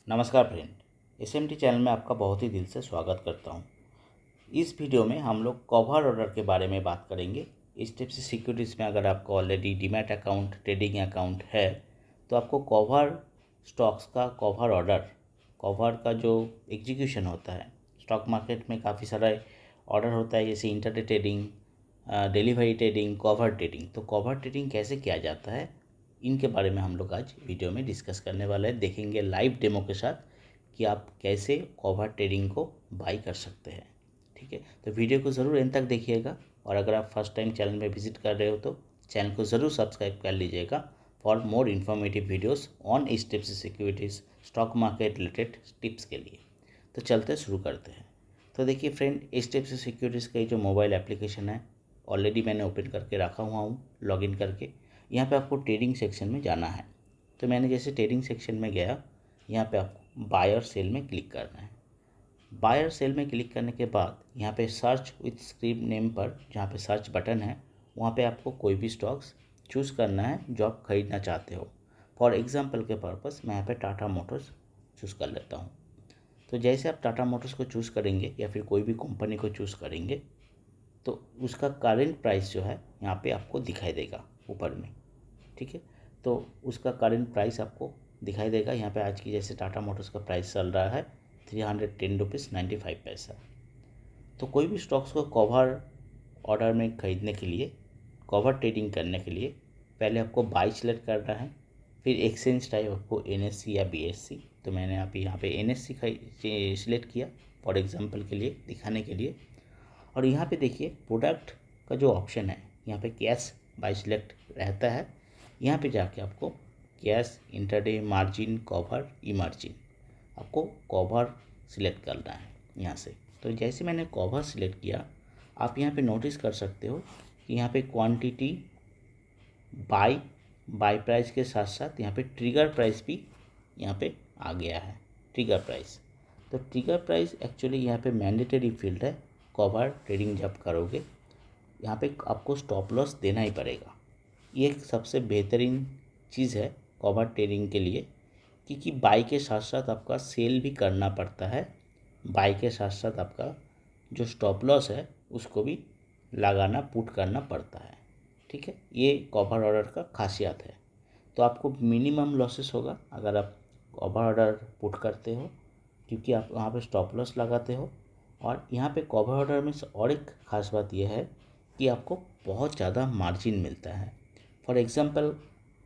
नमस्कार friend, SMT channel में आपका बहुत ही दिल से स्वागत करता हूं। इस वीडियो में हम लोग कवर ऑर्डर के बारे में बात करेंगे। इस टाइप से सिक्योरिटीज़ में अगर आपको already demat account, trading account है तो आपको कवर स्टॉक्स का कवर ऑर्डर, कवर का जो एग्जीक्यूशन होता है, स्टॉक मार्केट में काफ़ी सारा ऑर्डर होता है, जैसे intraday trading, delivery trading, cover trading. तो कवर ट्रेडिंग कैसे किया जाता है, इनके बारे में हम लोग आज वीडियो में डिस्कस करने वाले हैं। देखेंगे लाइव डेमो के साथ कि आप कैसे कवर ट्रेडिंग को बाई कर सकते हैं। ठीक है, तो वीडियो को ज़रूर एंड तक देखिएगा। और अगर आप फर्स्ट टाइम चैनल में विजिट कर रहे हो तो चैनल को ज़रूर सब्सक्राइब कर लीजिएगा for more informative videos on इस tips securities, stock market related tips के लिए। तो चलते शुरू करते हैं। तो देखिए फ्रेंड, इस टिप्स सिक्योरिटीज़ का जो मोबाइल एप्लीकेशन है ऑलरेडी मैंने ओपन करके रखा हुआ हूँ, लॉगिन करके। यहाँ पे आपको ट्रेडिंग सेक्शन में जाना है। तो मैंने जैसे ट्रेडिंग सेक्शन में गया, यहाँ पे आपको बायर सेल में क्लिक करना है। बायर सेल में क्लिक करने के बाद यहाँ पे सर्च विथ स्क्रिप्ट नेम पर, जहाँ पे सर्च बटन है, वहाँ पे आपको कोई भी स्टॉक्स चूज़ करना है जो आप खरीदना चाहते हो। फॉर एग्जांपल के पर्पस मैं यहाँ पे टाटा मोटर्स चूज़ कर लेता हूँ। तो जैसे आप टाटा मोटर्स को चूज़ करेंगे या फिर कोई भी कंपनी को चूज़ करेंगे तो उसका करेंट प्राइस जो है यहाँ पे आपको दिखाई देगा ऊपर में। ठीक है, तो उसका करेंट प्राइस आपको दिखाई देगा। यहाँ पे आज की जैसे टाटा मोटर्स का प्राइस चल रहा है 310.95 रुपीज़। तो कोई भी स्टॉक्स को कवर ऑर्डर में खरीदने के लिए, कवर ट्रेडिंग करने के लिए पहले आपको बाई सिलेक्ट करना है। फिर एक्सचेंज टाइप आपको एनएससी या बीएससी। तो मैंने यहाँ पे एनएससी का सिलेक्ट किया फॉर एग्जांपल के लिए, दिखाने के लिए। और यहाँ पे देखिए प्रोडक्ट का जो ऑप्शन है, यहाँ पे कैश बाय सिलेक्ट रहता है। यहाँ पे जाके आपको कैश, इंटरडे, मार्जिन, कवर, इमर्जिन, आपको कवर सिलेक्ट करना है यहाँ से। तो जैसे मैंने कवर सिलेक्ट किया, आप यहाँ पे नोटिस कर सकते हो कि यहाँ पे क्वांटिटी, बाय, बाय प्राइस के साथ साथ यहाँ पे ट्रिगर प्राइस भी यहाँ पे आ गया है, ट्रिगर प्राइस। तो ट्रिगर प्राइस एक्चुअली यहाँ पे मैंडेटरी फील्ड है। कवर ट्रेडिंग जब करोगे यहाँ पे आपको स्टॉप लॉस देना ही पड़ेगा। ये एक सबसे बेहतरीन चीज़ है कवर ट्रेडिंग के लिए, क्योंकि बाई के साथ साथ आपका सेल भी करना पड़ता है। बाई के साथ साथ आपका जो स्टॉप लॉस है उसको भी लगाना, पुट करना पड़ता है। ठीक है, ये कवर ऑर्डर का खासियत है। तो आपको मिनिमम लॉसेस होगा अगर आप कवर ऑर्डर पुट करते हो, क्योंकि आप वहाँ पे स्टॉप लॉस लगाते हो। और यहाँ पे कवर ऑर्डर में और एक ख़ास बात यह है कि आपको बहुत ज़्यादा मार्जिन मिलता है। फॉर एग्ज़ाम्पल,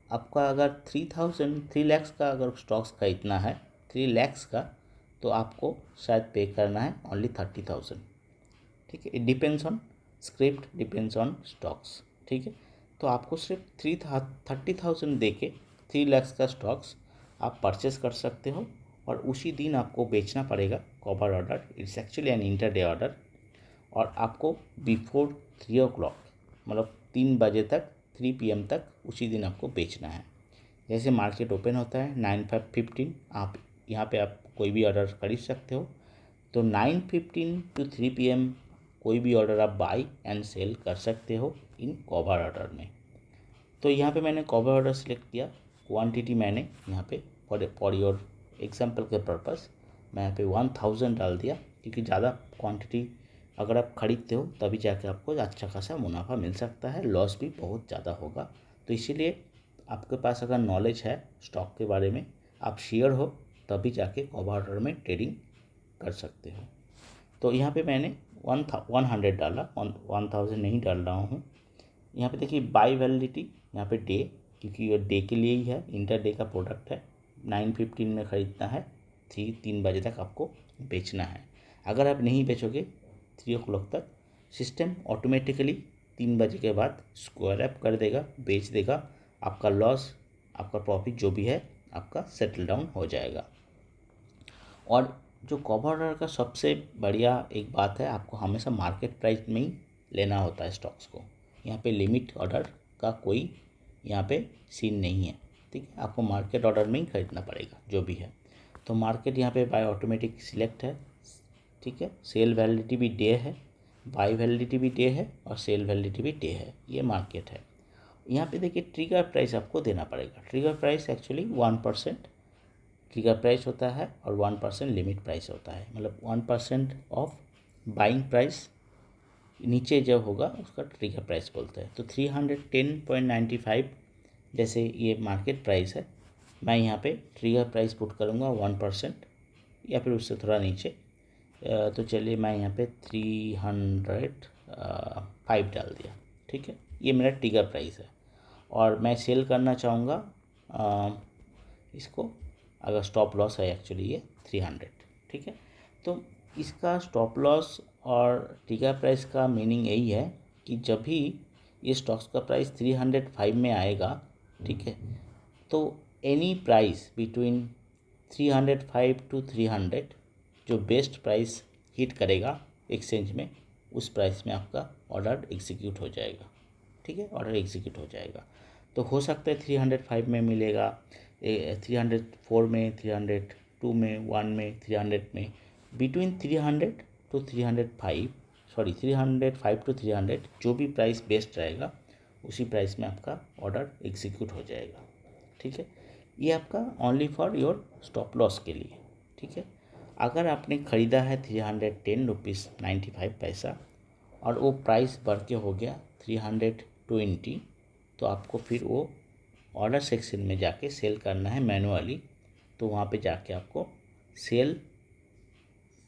आपका अगर 3 लाख का अगर स्टॉक्स खरीदना है, 3 लाख का, तो आपको शायद पे करना है ओनली 30,000। ठीक है, it depends on script, depends on stocks. ठीक है, तो आपको सिर्फ 30,000 दे के 3 लाख का स्टॉक्स आप परचेस कर सकते हो। और उसी दिन आपको बेचना पड़ेगा cover order. It's actually an intraday order. और आपको बिफोर 3 o'clock, मतलब 3 बजे तक, 3 PM तक उसी दिन आपको बेचना है। जैसे मार्केट ओपन होता है 9:15, आप यहाँ पे आप कोई भी ऑर्डर खरीद सकते हो। तो 9:15 to 3 PM कोई भी ऑर्डर आप बाई एंड सेल कर सकते हो इन कवर ऑर्डर में। तो यहाँ पे मैंने कवर ऑर्डर सेलेक्ट किया। क्वांटिटी मैंने यहाँ पे फॉर योर एग्जांपल के पर्पस मैं यहाँ पे 1000 डाल दिया, क्योंकि ज़्यादा क्वांटिटी अगर आप खरीदते हो तभी जाके आपको अच्छा खासा मुनाफा मिल सकता है, लॉस भी बहुत ज़्यादा होगा। तो इसीलिए आपके पास अगर नॉलेज है स्टॉक के बारे में, आप श्योर हो, तभी जाके कवर ऑर्डर में ट्रेडिंग कर सकते हो। तो यहाँ पे मैंने 100 डाला, 1000 नहीं डाल रहा हूँ। यहाँ पे देखिए बाई वैलिडिटी, यहाँ पे डे, क्योंकि ये डे के लिए ही है, इंटर डे का प्रोडक्ट है। 9:15 में ख़रीदना है, 3 बजे तक आपको बेचना है। अगर आप नहीं बेचोगे 3 o'clock तक, सिस्टम ऑटोमेटिकली 3 बजे के बाद स्क्वायर अप कर देगा, बेच देगा। आपका लॉस, आपका प्रॉफिट जो भी है आपका सेटल डाउन हो जाएगा। और जो कवर ऑर्डर का सबसे बढ़िया एक बात है, आपको हमेशा मार्केट प्राइस में ही लेना होता है स्टॉक्स को। यहाँ पे लिमिट ऑर्डर का कोई यहाँ पे सीन नहीं है। ठीक है, आपको मार्केट ऑर्डर में ही खरीदना पड़ेगा जो भी है। तो मार्केट यहाँ पे बाय ऑटोमेटिक सिलेक्ट है। ठीक है, सेल वैलिडिटी भी डे है, बाय वैलिडिटी भी डे है और सेल वैलिडिटी भी डे है। ये मार्केट है। यहाँ पे देखिए ट्रिगर प्राइस आपको देना पड़ेगा। Trigger price actually 1%, trigger price होता है और 1% लिमिट प्राइस होता है। मतलब 1% ऑफ बाइंग प्राइस नीचे जब होगा उसका ट्रिगर प्राइस बोलते हैं। तो 310.95 जैसे ये मार्केट प्राइस है, मैं यहाँ पे ट्रिगर प्राइस पुट करूँगा 1% या फिर उससे थोड़ा नीचे। तो चलिए मैं यहाँ पे 305 डाल दिया। ठीक है, ये मेरा ट्रिगर प्राइस है और मैं सेल करना चाहूँगा इसको, अगर स्टॉप लॉस है एक्चुअली ये 300। ठीक है, तो इसका स्टॉप लॉस और ट्रिगर प्राइस का मीनिंग यही है कि जब भी ये स्टॉक्स का प्राइस 305 में आएगा, ठीक है, तो एनी प्राइस बिटवीन 305 टू 300 जो बेस्ट प्राइस हिट करेगा एक्सचेंज में, उस प्राइस में आपका ऑर्डर एग्जीक्यूट हो जाएगा। ठीक है, ऑर्डर एग्जीक्यूट हो जाएगा। तो हो सकता है 305 में मिलेगा, 304 में, 302 में, 1 में, 300 में, बिटवीन 300 टू 305, सॉरी 305 टू 300 जो भी प्राइस बेस्ट रहेगा उसी प्राइस में आपका ऑर्डर एग्जीक्यूट हो जाएगा। ठीक है, ये आपका only for your stop loss के लिए। ठीक है, अगर आपने ख़रीदा है 310 रुपीज़ 95 पैसा और वो प्राइस बढ़ के हो गया 320, तो आपको फिर वो ऑर्डर सेक्शन में जाके सेल करना है मैनुअली। तो वहाँ पे जाके आपको सेल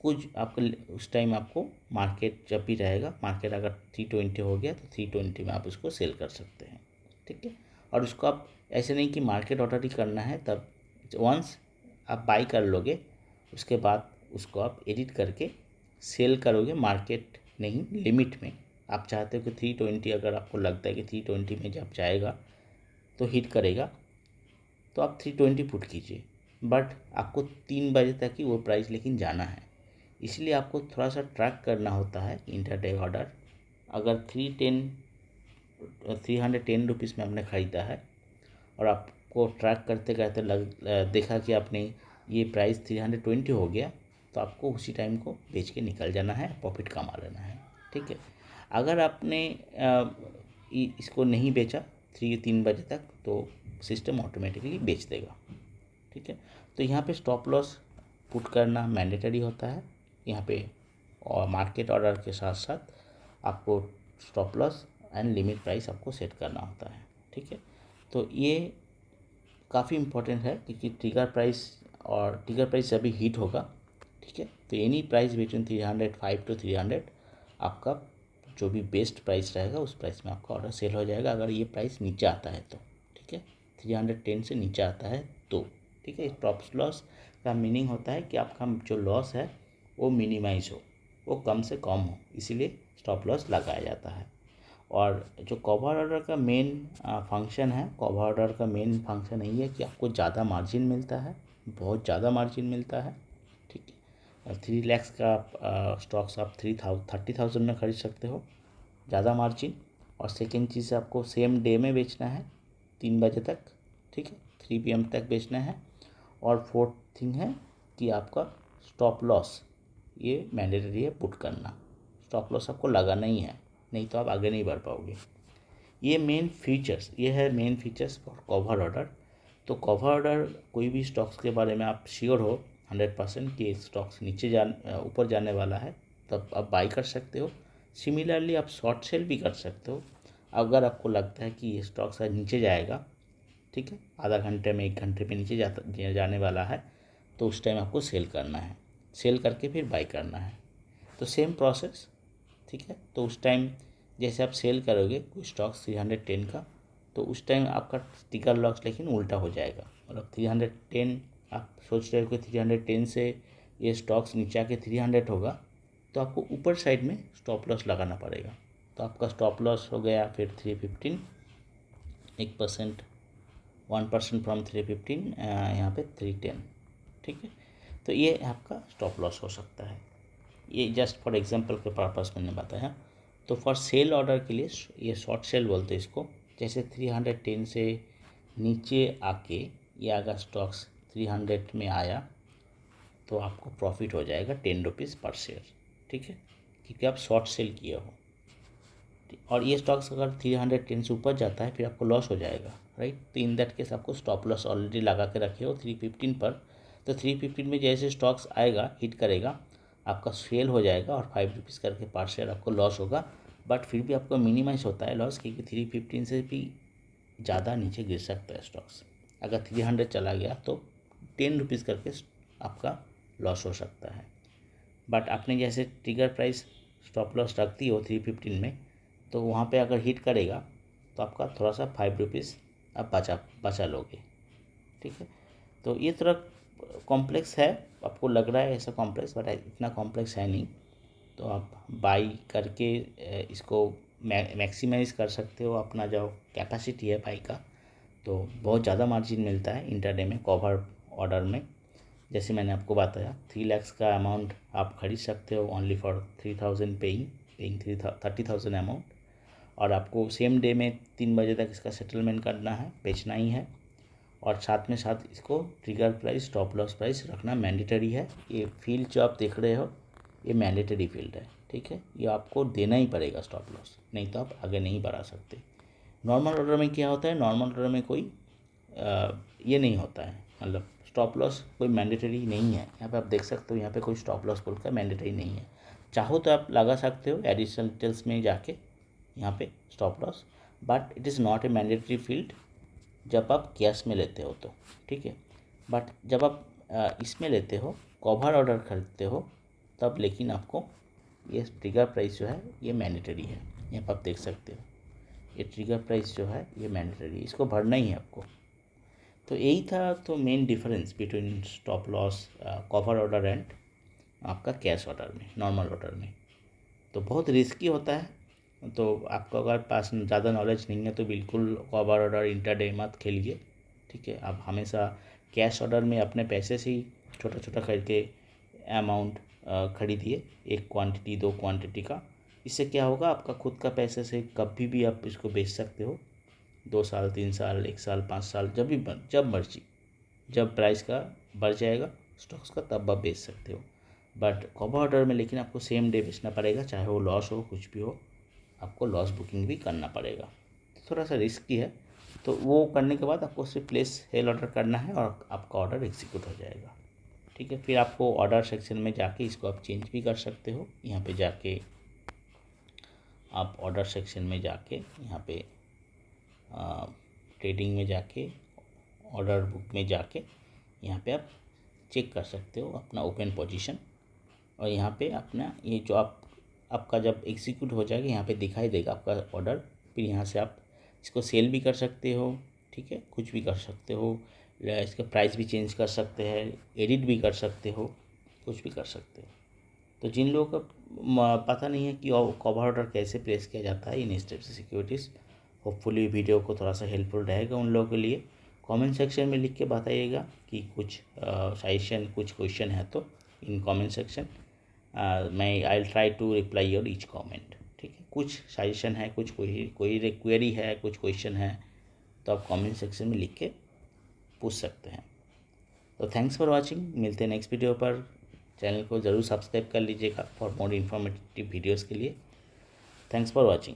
कुछ आपको उस टाइम आपको मार्केट जब भी रहेगा, मार्केट अगर 320 हो गया तो 320 में आप उसको सेल कर सकते हैं। ठीक है, और उसको आप ऐसे नहीं कि मार्केट ऑर्डर ही करना है, तब वंस आप बाई कर लोगे उसके बाद उसको आप एडिट करके सेल करोगे मार्केट नहीं, लिमिट में। आप चाहते हो कि 320, अगर आपको लगता है कि 320 में जब जाएगा तो हिट करेगा तो आप 320 पुट कीजिए, बट आपको 3 बजे तक ही वो प्राइस लेकिन जाना है। इसलिए आपको थोड़ा सा ट्रैक करना होता है इंटरडे ऑर्डर। अगर 310 रुपीज़ में आपने ख़रीदा है और आपको ट्रैक करते करते देखा कि आपने ये प्राइस 320 हो गया, तो आपको उसी टाइम को बेच के निकल जाना है, प्रॉफिट कमा लेना है। ठीक है, अगर आपने इसको नहीं बेचा 3 बजे तक तो सिस्टम ऑटोमेटिकली बेच देगा। ठीक है, तो यहाँ पे स्टॉप लॉस पुट करना मैंडेटरी होता है यहाँ पे, और मार्केट ऑर्डर के साथ साथ आपको stop loss and limit price आपको सेट करना होता है। ठीक है, तो ये काफ़ी इम्पोर्टेंट है क्योंकि ट्रिगर प्राइस जब भी हिट होगा, ठीक है, तो एनी प्राइस बिटवीन 305 टू 300 आपका जो भी बेस्ट प्राइस रहेगा उस प्राइस में आपका ऑर्डर सेल हो जाएगा, अगर ये प्राइस नीचे आता है तो। ठीक है, 310 से नीचे आता है तो। ठीक है, स्टॉप लॉस का मीनिंग होता है कि आपका जो लॉस है वो मिनिमाइज हो, वो कम से कम हो, इसीलिए स्टॉप लॉस लगाया जाता है। और जो कवर ऑर्डर का मेन फंक्शन है, कवर ऑर्डर का मेन फंक्शन यही है कि आपको ज़्यादा मार्जिन मिलता है, बहुत ज़्यादा मार्जिन मिलता है। ठीक है, 3 लाख का स्टॉक्स आप 30,000 में खरीद सकते हो, ज़्यादा मार्जिन। और सेकेंड चीज़ आपको सेम डे में बेचना है 3 बजे तक। ठीक है, 3 PM तक बेचना है। और फोर्थ थिंग है कि आपका स्टॉप लॉस ये मैंडेटरी है पुट करना, स्टॉप लॉस आपको लगाना ही है, नहीं तो आप आगे नहीं बढ़ पाओगे। ये है main features for cover order. तो कवर ऑर्डर कोई भी स्टॉक्स के बारे में आप श्योर हो 100% कि स्टॉक्स ऊपर जाने वाला है, तब आप बाई कर सकते हो। सिमिलरली आप शॉर्ट सेल भी कर सकते हो अगर आपको लगता है कि ये स्टॉक्स आज नीचे जाएगा। ठीक है, आधा घंटे में 1 घंटे में नीचे जाने वाला है, तो उस टाइम आपको सेल करना है, सेल करके फिर बाई करना है। तो सेम प्रोसेस। ठीक है, तो उस टाइम जैसे आप सेल करोगे कोई स्टॉक्स 310 का, तो उस टाइम आपका ट्रिगर लॉस लेकिन उल्टा हो जाएगा। मतलब 310 आप सोच रहे हो कि 310 से ये स्टॉक्स नीचे आके 300 होगा, तो आपको ऊपर साइड में स्टॉप लॉस लगाना पड़ेगा। तो आपका स्टॉप लॉस हो गया फिर 315, 1%, 1% फ्रॉम 315, यहाँ पे 310। ठीक है, तो ये आपका स्टॉप लॉस हो सकता है। ये जस्ट फॉर एग्जांपल के पर्पस मैंने बताया। तो फॉर सेल ऑर्डर के लिए ये शॉर्ट सेल बोलते हैं इसको। जैसे 310 से नीचे आके ये अगर स्टॉक्स 300 में आया तो आपको प्रॉफिट हो जाएगा 10 रुपीज़ पर शेयर। ठीक है, क्योंकि आप शॉर्ट सेल किए हो। और ये स्टॉक्स अगर 310 से ऊपर जाता है फिर आपको लॉस हो जाएगा, राइट। तो इन दैट केस आपको स्टॉप लॉस ऑलरेडी लगा के रखे हो 315 पर, तो 315 में जैसे स्टॉक्स आएगा हिट करेगा, आपका सेल हो जाएगा और 5 रुपीज़ करके पर शेयर आपको लॉस होगा, बट फिर भी आपको मिनिमाइज होता है लॉस, क्योंकि 315 से भी ज़्यादा नीचे गिर सकता है स्टॉक्स। अगर 300 चला गया तो 10 रुपीज़ करके आपका लॉस हो सकता है। बट आपने जैसे ट्रिगर प्राइस स्टॉप लॉस रख दी हो 315 में, तो वहाँ पे अगर हिट करेगा तो आपका थोड़ा सा 5 रुपीज़ आप बचा लोगे, ठीक है। तो ये थोड़ा कॉम्प्लेक्स है, आपको लग रहा है ऐसा कॉम्प्लेक्स, बट इतना कॉम्प्लेक्स है नहीं। तो आप बाई करके इसको मैक्सिमाइज़ कर सकते हो, अपना जो कैपेसिटी है बाई का। तो बहुत ज़्यादा मार्जिन मिलता है इंटरडे में कवर ऑर्डर में। जैसे मैंने आपको बताया 3 लाख का अमाउंट आप खरीद सकते हो ओनली फॉर 3000 पेइंग 30,000 अमाउंट, और आपको सेम डे में 3 बजे तक इसका सेटलमेंट करना है, बेचना ही है। और साथ में साथ इसको trigger price stop loss price रखना मैंडेटरी है। ये फील्ड जो आप देख रहे हो ये मैंडेटरी फील्ड है, ठीक है। ये आपको देना ही पड़ेगा स्टॉप लॉस, नहीं तो आप आगे नहीं बढ़ा सकते। नॉर्मल ऑर्डर में क्या होता है, नॉर्मल ऑर्डर में कोई ये नहीं होता है, मतलब स्टॉप लॉस कोई मैंडेटरी नहीं है। यहाँ पे आप देख सकते हो, यहाँ पे कोई स्टॉप लॉस बोलकर मैंडेटरी नहीं है। चाहो तो आप लगा सकते हो एडिशनल डिटेल्स में जाके यहाँ पे stop loss, but it is not a mandatory field जब आप कैश में लेते हो तो, ठीक है। बट जब आप इसमें लेते हो, कवर ऑर्डर खरीदते हो, तब लेकिन आपको ये ट्रिगर प्राइस जो है ये मैंडेटरी है। यहाँ पर आप देख सकते हो ये ट्रिगर प्राइस जो है ये मैंडेटरी है, इसको भरना ही है आपको। तो यही था तो main difference between stop loss cover order and आपका कैश ऑर्डर में, नॉर्मल ऑर्डर में। तो बहुत रिस्की होता है, तो आपको अगर पास ज़्यादा नॉलेज नहीं है तो बिल्कुल कवर ऑर्डर इंटरडे मत खेलिए, ठीक है। आप हमेशा कैश ऑर्डर में अपने पैसे से ही छोटा छोटा करके अमाउंट खरीदिए, एक क्वांटिटी 2 क्वांटिटी का। इससे क्या होगा, आपका खुद का पैसे से कभी भी आप इसको बेच सकते हो, 2 साल 3 साल 1 साल 5 साल, जब मर्जी, जब प्राइस का बढ़ जाएगा स्टॉक्स का तब आप बेच सकते हो। बट कवर ऑर्डर में लेकिन आपको सेम डे बेचना पड़ेगा, चाहे वो लॉस हो कुछ भी हो, आपको लॉस बुकिंग भी करना पड़ेगा। तो थोड़ा सा रिस्की है, तो वो करने के बाद आपको सिर्फ प्लेस सेल ऑर्डर करना है और आपका ऑर्डर एग्जीक्यूट हो जाएगा, ठीक है। फिर आपको ऑर्डर सेक्शन में जाके इसको आप चेंज भी कर सकते हो। यहाँ पे जाके आप ऑर्डर सेक्शन में जाके यहाँ पे ट्रेडिंग में जाके ऑर्डर बुक में जाके यहाँ पे आप चेक कर सकते हो अपना ओपन पोजीशन, और यहाँ पे अपना ये जो आपका जब एग्जीक्यूट हो जाएगा यहाँ पे दिखाई देगा आपका ऑर्डर। फिर यहाँ से आप इसको सेल भी कर सकते हो, ठीक है, कुछ भी कर सकते हो, इसका प्राइस भी चेंज कर सकते हैं, एडिट भी कर सकते हो, कुछ भी कर सकते हो। तो जिन लोगों का पता नहीं है कि कवर ऑर्डर कैसे प्लेस किया जाता है इन स्टेप्स से सिक्योरिटीज़, होपफुली वीडियो को थोड़ा सा हेल्पफुल रहेगा उन लोगों के लिए। कमेंट सेक्शन में लिख के बताइएगा कि कुछ सजेशन कुछ क्वेश्चन है तो इन कमेंट सेक्शन मैं I will try to reply your each comment, ठीक है। कुछ सजेशन है, कुछ कोई क्वेरी है, कुछ क्वेश्चन है, तो आप कमेंट सेक्शन में लिख के पूछ सकते हैं। तो थैंक्स फॉर वाचिंग, मिलते हैं नेक्स्ट वीडियो पर। चैनल को ज़रूर सब्सक्राइब कर लीजिएगा फॉर मोर इन्फॉर्मेटिव वीडियोज़ के लिए। Thanks for watching.